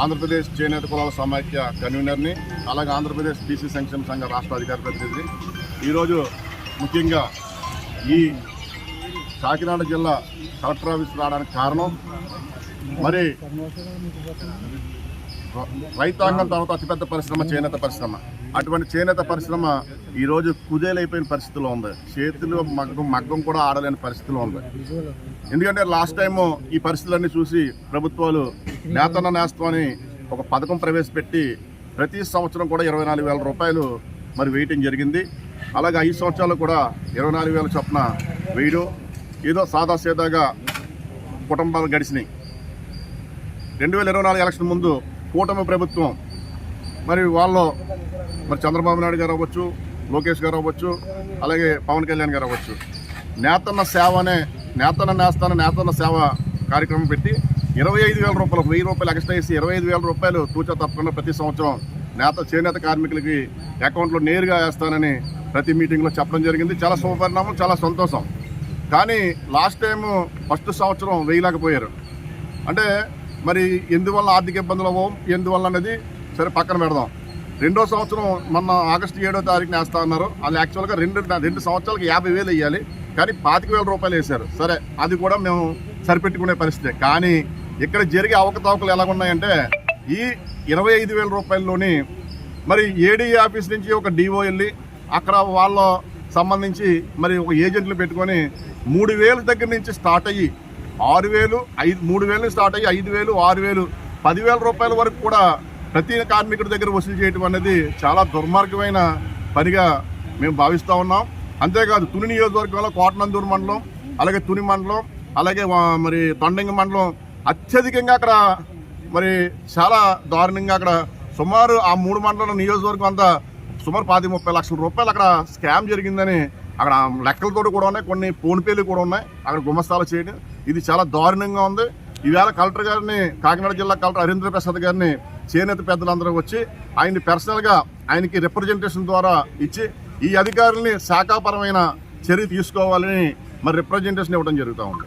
ఆంధ్రప్రదేశ్ చేనేత కులాల సమాఖ్య కన్వీనర్ని, అలాగే ఆంధ్రప్రదేశ్ బీసీ సంక్షేమ సంఘ రాష్ట్ర అధికార ప్రతినిధిని. ఈరోజు ముఖ్యంగా ఈ కాకినాడ జిల్లా కలెక్టర్ ఆఫీస్ రావడానికి కారణం, మరి రైతాంగం తర్వాత అతిపెద్ద పరిశ్రమ చేనేత పరిశ్రమ. అటువంటి చేనేత పరిశ్రమ ఈరోజు కుదేలైపోయిన పరిస్థితిలో ఉంది. చేతులు మగ్గం కూడా ఆడలేని పరిస్థితిలో ఉంది. ఎందుకంటే లాస్ట్ టైము ఈ పరిస్థితులన్నీ చూసి ప్రభుత్వాలు నేతన్న నేస్తం అని ఒక పథకం ప్రవేశపెట్టి ప్రతి సంవత్సరం కూడా 24,000 రూపాయలు మరి వేయటం జరిగింది. అలాగే 5 సంవత్సరాలు కూడా 24,000 చొప్పున వేయడం ఏదో సాదాసీదాగా కుటుంబాలు గడిచినాయి. 2024 ఎలక్షన్ ముందు కూటమి ప్రభుత్వం మరి వాళ్ళు చంద్రబాబు నాయుడు గారు అవ్వచ్చు, లోకేష్ గారు అవ్వచ్చు, అలాగే పవన్ కళ్యాణ్ గారు అవ్వచ్చు, నేతన్న సేవ అనే నేతన్న సేవ కార్యక్రమం పెట్టి 25,000 రూపాయలు, 1,000 రూపాయలు ఎక్స్ట్రా వేసి 25,000 రూపాయలు తూచా తప్పకుండా ప్రతి సంవత్సరం చేనేత కార్మికులకి అకౌంట్లో నేరుగా వేస్తానని ప్రతి మీటింగ్లో చెప్పడం జరిగింది. చాలా శుభపరిణామం, చాలా సంతోషం. కానీ లాస్ట్ టైము ఫస్ట్ సంవత్సరం వేయలేకపోయారు. అంటే మరి ఎందువల్ల ఆర్థిక ఇబ్బందులు అవ్వం, ఎందువల్ల అనేది సరే పక్కన పెడదాం. రెండో సంవత్సరం మొన్న ఆగస్టు 7వ తారీఖున వేస్తా అన్నారు. వాళ్ళు యాక్చువల్గా రెండు సంవత్సరాలకి 50,000 వేయాలి, కానీ 25,000 రూపాయలు వేశారు. సరే, అది కూడా మేము సరిపెట్టుకునే పరిస్థితి. కానీ ఇక్కడ జరిగే అవకతవకలు ఎలాగున్నాయంటే, ఈ 25,000 రూపాయల్లోని మరి ఏడీ ఆఫీస్ నుంచి ఒక డిఓ వెళ్ళి అక్కడ వాళ్ళ సంబంధించి మరి ఒక ఏజెంట్లు పెట్టుకొని 3,000 దగ్గర నుంచి స్టార్ట్ అయ్యి 6,000, 3,000 నుంచి స్టార్ట్ అయ్యి 5,000, 6,000, 10,000 రూపాయల వరకు కూడా ప్రతి కార్మికుడి దగ్గర వసూలు చేయడం అనేది చాలా దుర్మార్గమైన పనిగా మేము భావిస్తూ ఉన్నాం. అంతేకాదు తుని నియోజకవర్గంలో కోటనందూరు మండలం, అలాగే తుని మండలం, అలాగే మరి తొండంగి మండలం అత్యధికంగా అక్కడ మరి చాలా దారుణంగా అక్కడ సుమారు ఆ 3 మండల నియోజకవర్గం అంతా సుమారు 30 లక్షల రూపాయలు అక్కడ స్కామ్ జరిగిందని అక్కడ లెక్కలతో కూడా ఉన్నాయి, కొన్ని ఫోన్పేలు కూడా ఉన్నాయి అక్కడ గుమస్తాలు చేయడం. ఇది చాలా దారుణంగా ఉంది. ఈవేళ కలెక్టర్ గారిని, కాకినాడ జిల్లా కలెక్టర్ హరీంద్ర ప్రసాద్ గారిని చేనేత పెద్దలందరూ వచ్చి ఆయన్ని పర్సనల్గా ఆయనకి రిప్రజెంటేషన్ ద్వారా ఇచ్చి ఈ అధికారుల్ని శాఖాపరమైన చర్య తీసుకోవాలని మరి రిప్రజెంటేషన్ ఇవ్వడం జరుగుతూ ఉంది.